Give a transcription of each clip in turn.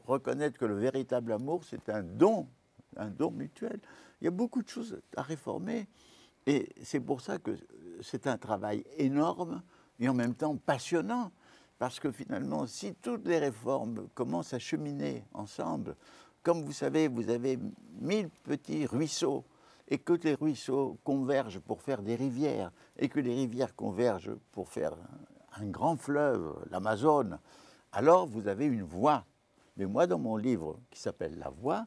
reconnaître que le véritable amour, c'est un don mutuel. Il y a beaucoup de choses à réformer. Et c'est pour ça que c'est un travail énorme et en même temps passionnant. Parce que finalement, si toutes les réformes commencent à cheminer ensemble, comme vous savez, vous avez 1000 petits ruisseaux, et que les ruisseaux convergent pour faire des rivières, et que les rivières convergent pour faire un grand fleuve, l'Amazone, alors vous avez une voie. Mais moi, dans mon livre qui s'appelle La Voie,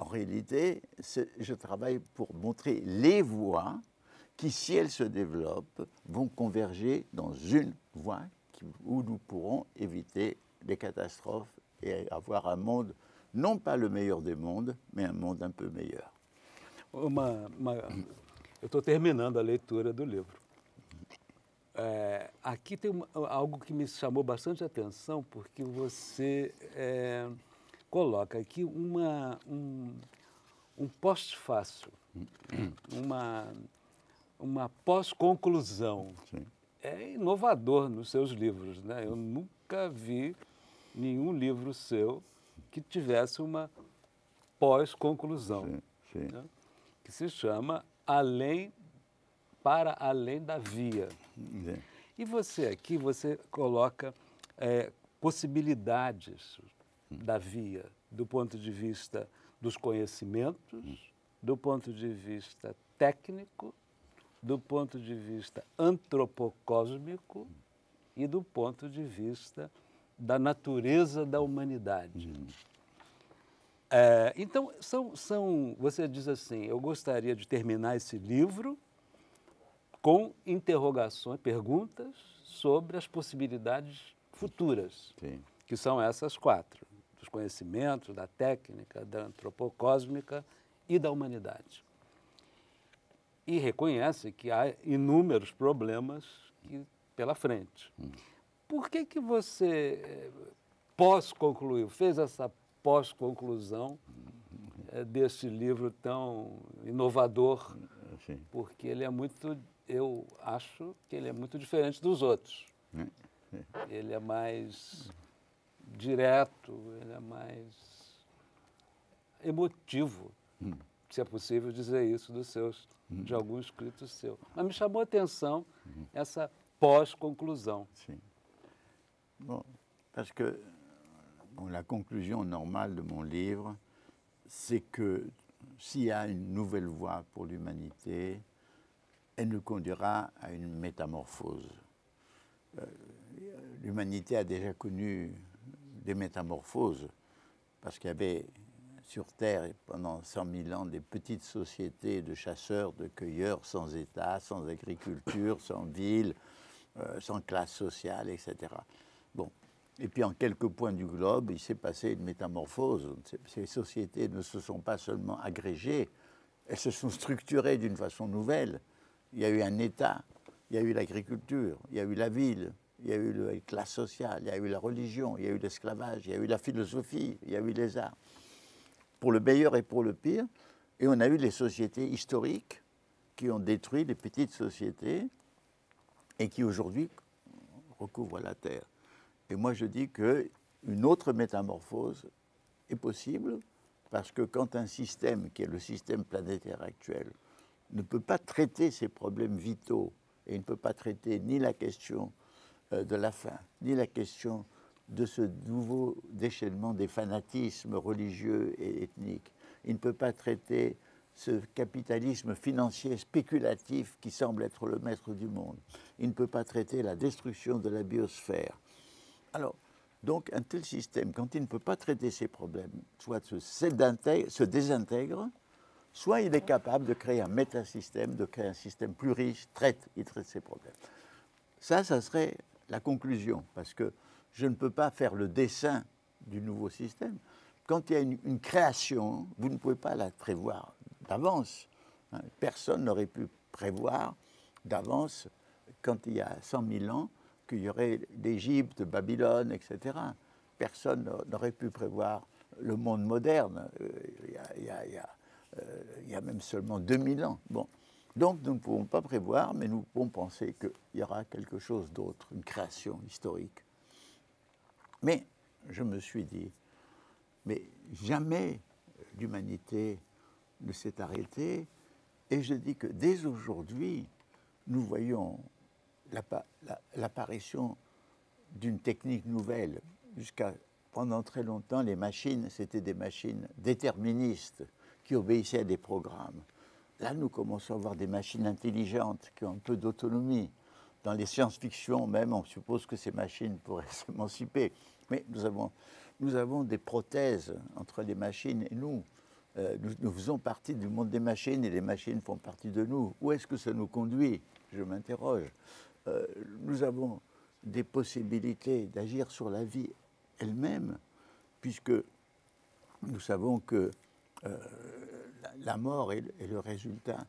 en réalité, je travaille pour montrer les voies qui, si elles se développent, vont converger dans une voie où nous pourrons éviter les catastrophes et avoir un monde, non pas le meilleur des mondes, mais un monde un peu meilleur. Eu estou terminando a leitura do livro. Aqui tem algo que me chamou bastante atenção, porque você coloca aqui um pós-fácil, uma pós-conclusão. É inovador nos seus livros, né? Eu nunca vi nenhum livro seu que tivesse uma pós-conclusão, né? Que se chama Para Além da Via. E você aqui, você coloca possibilidades da via do ponto de vista dos conhecimentos, do ponto de vista técnico, do ponto de vista antropocósmico e do ponto de vista da natureza da humanidade. Então, você diz assim, eu gostaria de terminar esse livro com interrogações, perguntas sobre as possibilidades futuras, que são essas 4, dos conhecimentos, da técnica, da antropocósmica e da humanidade. E reconhece que há inúmeros problemas pela frente. Por que você pós-concluiu, fez essa pós-conclusão deste livro tão inovador? Porque ele é muito, eu acho que ele é muito diferente dos outros. Ele é mais direto, ele é mais emotivo, se é possível dizer isso de alguns escritos seus. Mas me chamou a atenção essa pós-conclusão. Bon, parce que la conclusion normale de mon livre, c'est que s'il y a une nouvelle voie pour l'humanité, elle nous conduira à une métamorphose. L'humanité a déjà connu des métamorphoses, parce qu'il y avait sur Terre, pendant 100 000 ans, des petites sociétés de chasseurs, de cueilleurs, sans État, sans agriculture, sans ville, sans classe sociale, etc. Bon. Et puis en quelques points du globe, il s'est passé une métamorphose. Ces sociétés ne se sont pas seulement agrégées, elles se sont structurées d'une façon nouvelle. Il y a eu un État, il y a eu l'agriculture, il y a eu la ville, il y a eu la classe sociale, il y a eu la religion, il y a eu l'esclavage, il y a eu la philosophie, il y a eu les arts. Pour le meilleur et pour le pire. Et on a eu les sociétés historiques qui ont détruit les petites sociétés et qui aujourd'hui recouvrent la Terre. Et moi je dis qu'une autre métamorphose est possible parce que quand un système, qui est le système planétaire actuel, ne peut pas traiter ses problèmes vitaux et ne peut pas traiter ni la question de la faim, ni la question de ce nouveau déchaînement des fanatismes religieux et ethniques. Il ne peut pas traiter ce capitalisme financier spéculatif qui semble être le maître du monde. Il ne peut pas traiter la destruction de la biosphère. Alors, donc un tel système, quand il ne peut pas traiter ces problèmes, soit se désintègre, soit il est capable de créer un métasystème, de créer un système plus riche, il traite ces problèmes. Ça serait la conclusion, parce que je ne peux pas faire le dessin du nouveau système. Quand il y a une création, vous ne pouvez pas la prévoir d'avance. Personne n'aurait pu prévoir d'avance, quand il y a 100 000 ans, qu'il y aurait l'Égypte, Babylone, etc. Personne n'aurait pu prévoir le monde moderne, il y a même seulement 2000 ans. Bon. Donc nous ne pouvons pas prévoir, mais nous pouvons penser qu'il y aura quelque chose d'autre, une création historique. Mais je me suis dit, Mais jamais l'humanité ne s'est arrêtée. Et je dis que dès aujourd'hui, nous voyons l'apparition d'une technique nouvelle. Jusqu'à pendant très longtemps, les machines, c'était des machines déterministes qui obéissaient à des programmes. Là, nous commençons à voir des machines intelligentes qui ont un peu d'autonomie. Dans les science-fiction même, on suppose que ces machines pourraient s'émanciper. Mais nous avons des prothèses entre les machines et nous. Nous faisons partie du monde des machines et les machines font partie de nous. Où est-ce que ça nous conduit? Je m'interroge. Nous avons des possibilités d'agir sur la vie elle-même, puisque nous savons que la mort est le résultat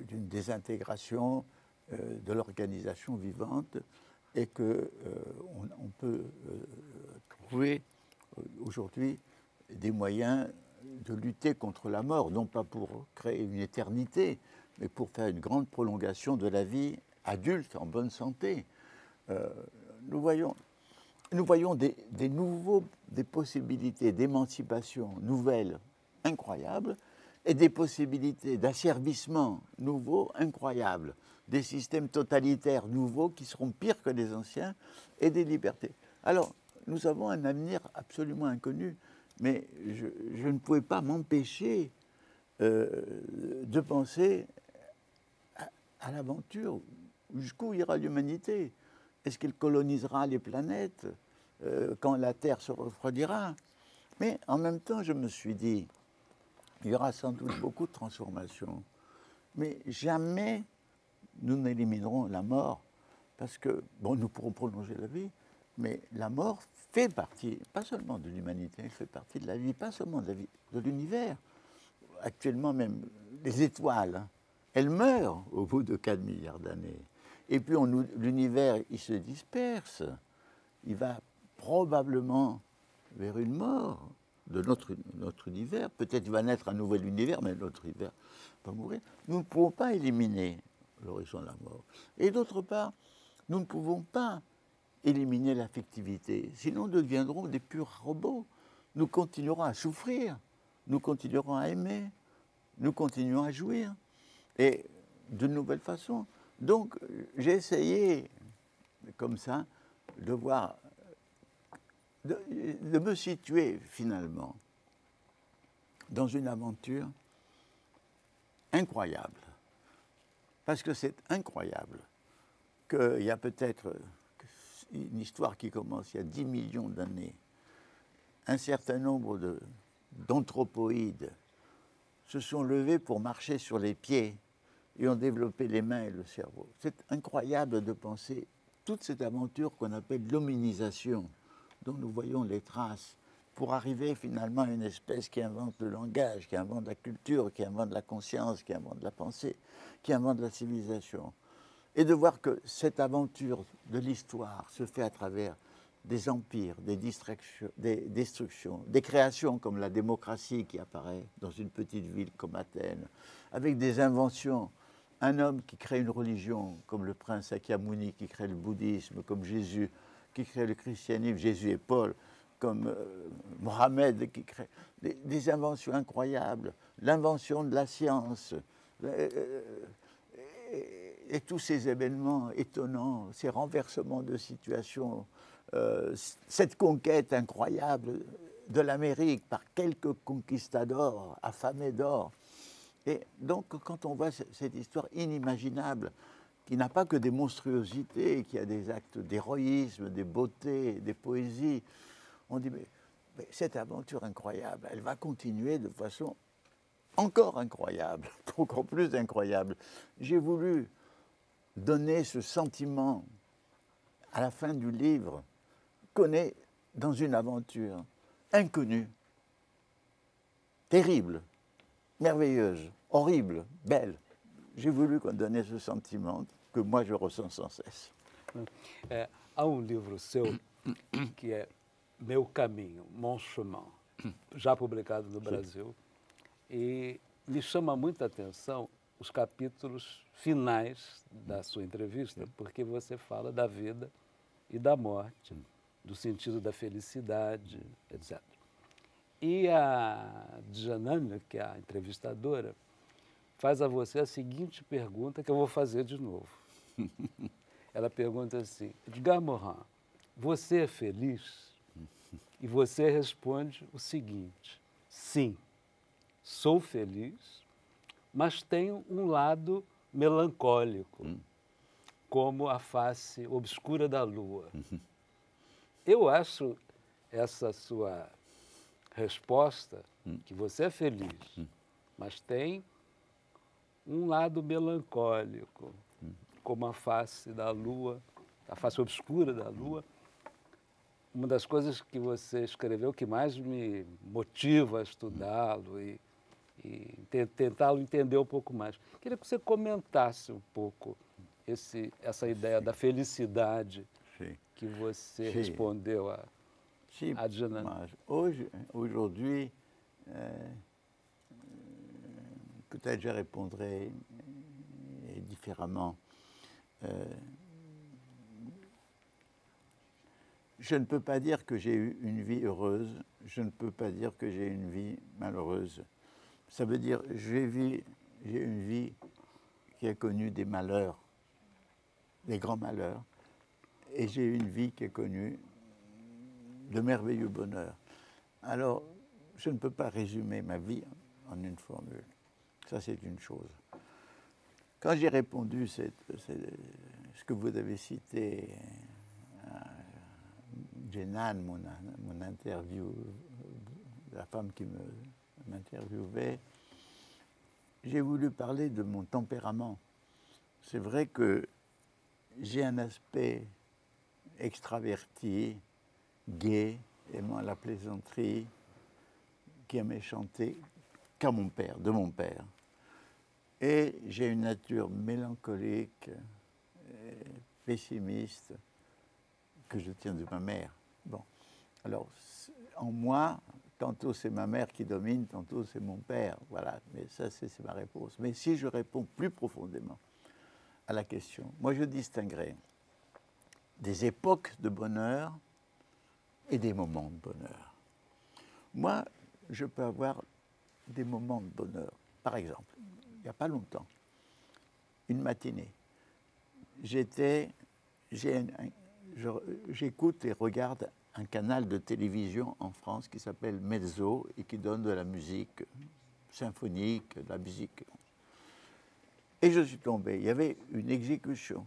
d'une désintégration de l'organisation vivante et qu'on peut trouver aujourd'hui des moyens de lutter contre la mort, non pas pour créer une éternité, mais pour faire une grande prolongation de la vie adulte en bonne santé. Nous voyons des possibilités d'émancipation nouvelles, incroyables, et des possibilités d'asservissement nouveaux, incroyables, des systèmes totalitaires nouveaux qui seront pires que les anciens, et des libertés. Alors, nous avons un avenir absolument inconnu, mais je ne pouvais pas m'empêcher de penser à l'aventure. Jusqu'où ira l'humanité? Est-ce qu'elle colonisera les planètes quand la Terre se refroidira? Mais en même temps, je me suis dit, il y aura sans doute beaucoup de transformations, mais jamais nous n'éliminerons la mort, parce que, bon, nous pourrons prolonger la vie, mais la mort fait partie, pas seulement de l'humanité, elle fait partie de la vie, pas seulement de la vie, de l'univers. Actuellement même, les étoiles, hein, elles meurent au bout de 4 milliards d'années. Et puis l'univers, il se disperse. Il va probablement vers une mort de notre univers. Peut-être il va naître un nouvel univers, mais notre univers va mourir. Nous ne pouvons pas éliminer l'horizon de la mort. Et d'autre part, nous ne pouvons pas éliminer l'affectivité. Sinon, nous deviendrons des purs robots. Nous continuerons à souffrir. Nous continuerons à aimer. Nous continuerons à jouir. Et de nouvelles façons. Donc, j'ai essayé, comme ça, de voir, de me situer finalement dans une aventure incroyable. Parce que c'est incroyable qu'il y a peut-être une histoire qui commence il y a 10 millions d'années. Un certain nombre d'anthropoïdes se sont levés pour marcher sur les pieds et ont développé les mains et le cerveau. C'est incroyable de penser toute cette aventure qu'on appelle l'hominisation, dont nous voyons les traces, pour arriver finalement à une espèce qui invente le langage, qui invente la culture, qui invente la conscience, qui invente la pensée, qui invente la civilisation. Et de voir que cette aventure de l'histoire se fait à travers des empires, des destructions, des créations comme la démocratie qui apparaît dans une petite ville comme Athènes, avec des inventions. Un homme qui crée une religion, comme le prince Sakyamuni, qui crée le bouddhisme, comme Jésus, qui crée le christianisme, Jésus et Paul, comme Mohamed, qui crée des inventions incroyables, l'invention de la science, et tous ces événements étonnants, ces renversements de situation, cette conquête incroyable de l'Amérique par quelques conquistadors affamés d'or. Et donc, quand on voit cette histoire inimaginable, qui n'a pas que des monstruosités, qui a des actes d'héroïsme, des beautés, des poésies, on dit, mais cette aventure incroyable, elle va continuer de façon encore incroyable, encore plus incroyable. J'ai voulu donner ce sentiment à la fin du livre qu'on est dans une aventure inconnue, terrible, merveilleuse, horrible, belle. J'ai voulu qu'on donne ce sentiment que moi je ressens sans cesse. Há livro seu que é Meu Caminho, Mon Chemin, já publicado no Brasil, e me chama muita atenção os capítulos finais da sua entrevista, porque você fala da vida e da morte, do sentido da felicidade, etc. E a Djanane, que é a entrevistadora, faz a você a seguinte pergunta que eu vou fazer de novo. Ela pergunta assim, Edgar Morin, você é feliz? E você responde o seguinte, sim, sou feliz, mas tenho um lado melancólico, como a face obscura da lua. Eu acho essa sua resposta, que você é feliz, mas tem um lado melancólico, como a face da lua, a face obscura da lua. Uma das coisas que você escreveu que mais me motiva a estudá-lo e tentá-lo entender um pouco mais. Queria que você comentasse um pouco essa ideia da felicidade que você respondeu a Djanane. Mas aujourd'hui, peut-être je répondrai différemment. Je ne peux pas dire que j'ai eu une vie heureuse, je ne peux pas dire que j'ai eu une vie malheureuse. Ça veut dire j'ai une vie qui a connu des malheurs, des grands malheurs, et j'ai eu une vie qui a connu de merveilleux bonheurs. Alors, je ne peux pas résumer ma vie en une formule. Ça, c'est une chose. Quand j'ai répondu ce que vous avez cité, Djanane, mon interview, la femme qui m'interviewait, j'ai voulu parler de mon tempérament. C'est vrai que j'ai un aspect extraverti, gai, aimant la plaisanterie, qui aimait chanter, de mon père. Et j'ai une nature mélancolique, pessimiste, que je tiens de ma mère. Bon, alors, en moi, tantôt c'est ma mère qui domine, tantôt c'est mon père, voilà, mais ça c'est ma réponse. Mais si je réponds plus profondément à la question, moi je distinguerai des époques de bonheur et des moments de bonheur. Moi, je peux avoir des moments de bonheur. Par exemple, il n'y a pas longtemps, une matinée, j'écoute et regarde un canal de télévision en France qui s'appelle Mezzo et qui donne de la musique symphonique, de la musique. Et je suis tombé, il y avait une exécution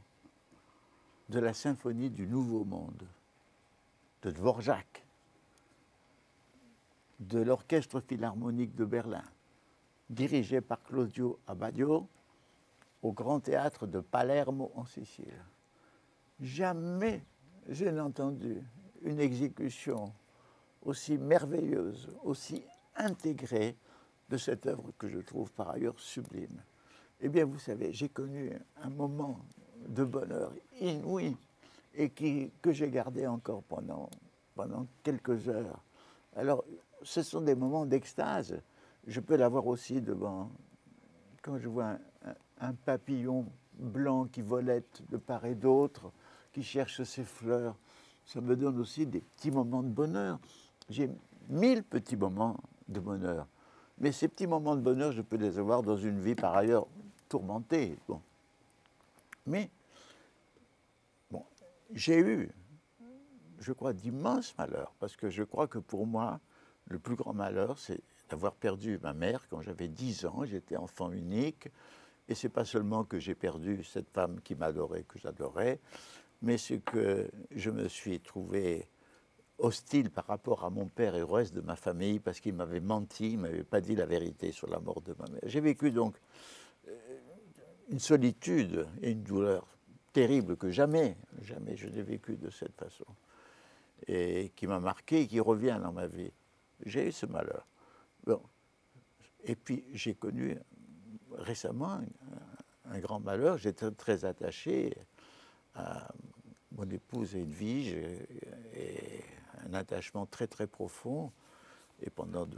de la symphonie du Nouveau Monde, de Dvorak, de l'Orchestre Philharmonique de Berlin, dirigé par Claudio Abbado, au Grand Théâtre de Palermo en Sicile. Jamais je n'ai entendu une exécution aussi merveilleuse, aussi intégrée de cette œuvre que je trouve par ailleurs sublime. Eh bien, vous savez, j'ai connu un moment de bonheur inouï et que j'ai gardé encore pendant quelques heures. Alors, ce sont des moments d'extase. Je peux l'avoir aussi quand je vois un papillon blanc qui volette de part et d'autre, qui cherche ses fleurs. Ça me donne aussi des petits moments de bonheur. J'ai 1000 petits moments de bonheur. Mais ces petits moments de bonheur, je peux les avoir dans une vie par ailleurs tourmentée. Bon. Mais, bon, j'ai eu, je crois, d'immenses malheurs, parce que je crois que pour moi, le plus grand malheur, c'est d'avoir perdu ma mère quand j'avais 10 ans. J'étais enfant unique. Et ce n'est pas seulement que j'ai perdu cette femme qui m'adorait, que j'adorais, mais c'est que je me suis trouvé hostile par rapport à mon père et au reste de ma famille parce qu'il m'avait menti, il ne m'avait pas dit la vérité sur la mort de ma mère. J'ai vécu donc une solitude et une douleur terrible que jamais je n'ai vécu de cette façon et qui m'a marqué et qui revient dans ma vie. J'ai eu ce malheur. Bon. Et puis j'ai connu récemment un grand malheur. J'étais très attaché à mon épouse Edwige et un attachement très très profond. Et pendant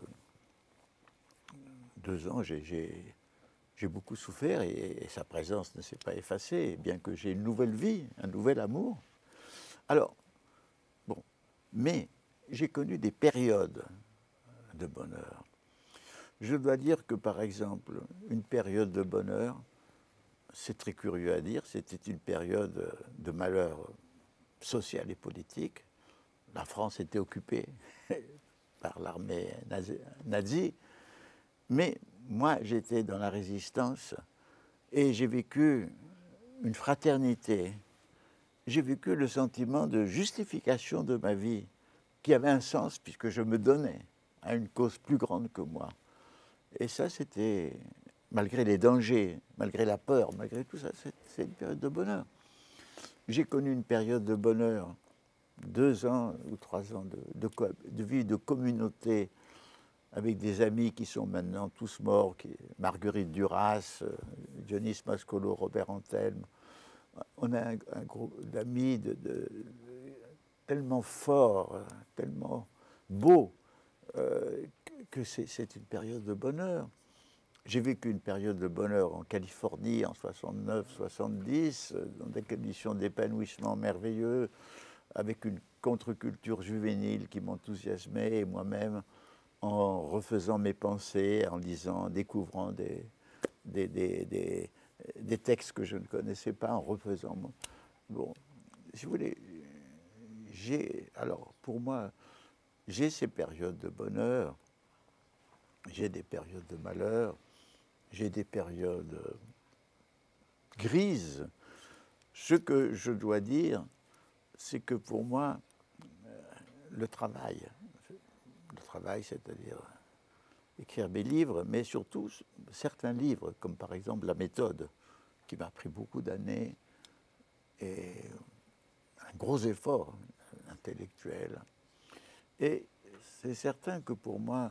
2 ans, j'ai beaucoup souffert et sa présence ne s'est pas effacée, bien que j'ai une nouvelle vie, un nouvel amour. Alors, bon, mais j'ai connu des périodes de bonheur. Je dois dire que, par exemple, une période de bonheur, c'est très curieux à dire, c'était une période de malheur social et politique. La France était occupée par l'armée nazie, mais moi, j'étais dans la résistance et j'ai vécu une fraternité. J'ai vécu le sentiment de justification de ma vie qui avait un sens puisque je me donnais à une cause plus grande que moi. Et ça, c'était, malgré les dangers, malgré la peur, malgré tout ça, c'est une période de bonheur. J'ai connu une période de bonheur, 2 ans ou 3 ans de vie de communauté avec des amis qui sont maintenant tous morts, Marguerite Duras, Dionys Mascolo, Robert Antelme. On a un groupe d'amis tellement forts, tellement beaux, que c'est une période de bonheur. J'ai vécu une période de bonheur en Californie en 69-70, dans des conditions d'épanouissement merveilleux, avec une contre-culture juvénile qui m'enthousiasmait, et moi-même, en refaisant mes pensées, en lisant, en découvrant des textes que je ne connaissais pas, en refaisant. Bon, si vous voulez, alors pour moi, j'ai ces périodes de bonheur, j'ai des périodes de malheur, j'ai des périodes grises. Ce que je dois dire, c'est que pour moi, le travail, c'est-à-dire écrire mes livres, mais surtout certains livres, comme par exemple La méthode, qui m'a pris beaucoup d'années, et un gros effort intellectuel. Et c'est certain que pour moi,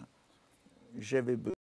j'avais besoin